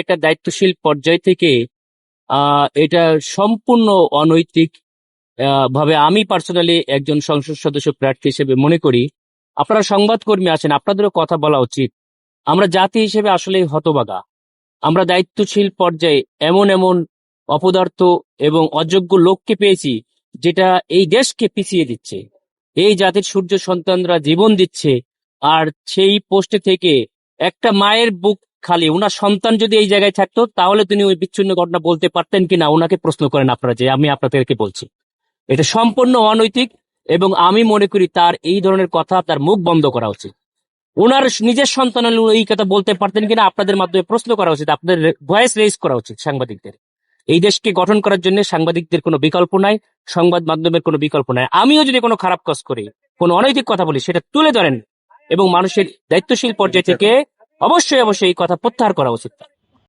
একটা দায়িত্বশীল পর্যায় থেকে এটা সম্পূর্ণ অনৈতিক ভাবে আমি পার্সোনালি একজন সংসদ সদস্য প্রার্থী হিসেবে মনে করি। আপনারা সংবাদকর্মী আছেন, আপনাদেরও কথা বলা উচিত। আমরা জাতি হিসেবে আসলে হতবাগা। আমরা দায়িত্বশীল পর্যায়ে এমন এমন অপদার্থ এবং অযোগ্য লোককে পেয়েছি, যেটা এই দেশকে পিছিয়ে দিচ্ছে। এই জাতির সূর্য সন্তানরা জীবন দিচ্ছে, আর সেই পোস্টে থেকে একটা মায়ের বুক খালি, ওনার সন্তান যদি এই জায়গায় থাকতো তাহলে তিনি ওই বিচ্ছিন্ন ঘটনা বলতে পারতেন কিনা, ওনাকে প্রশ্ন করেন আপনারা, যে আমি আপনাদেরকে বলছি এটা সম্পূর্ণ অনৈতিক। এবং আমি মনে করি তার এই ধরনের কথা, তার মুখ বন্ধ করা উচিত। ওনার নিজের সন্তান হলে এই কথা বলতে পারতেন কিনা আপনাদের মাধ্যমে প্রশ্ন করা উচিত, আপনাদের ভয়েস রেজ করা উচিত সাংবাদিকদের। এই দেশকে গঠন করার জন্য সাংবাদিকদের কোনো বিকল্প নাই, সংবাদ মাধ্যমের কোনো বিকল্প নাই। আমিও যদি কোনো খারাপ কাজ করি, কোনো অনৈতিক কথা বলি, সেটা তুলে ধরেন এবং মানুষের দায়িত্বশীল পর্যায় থেকে অবশ্যই অবশ্যই এই কথা প্রত্যাহার করা উচিত।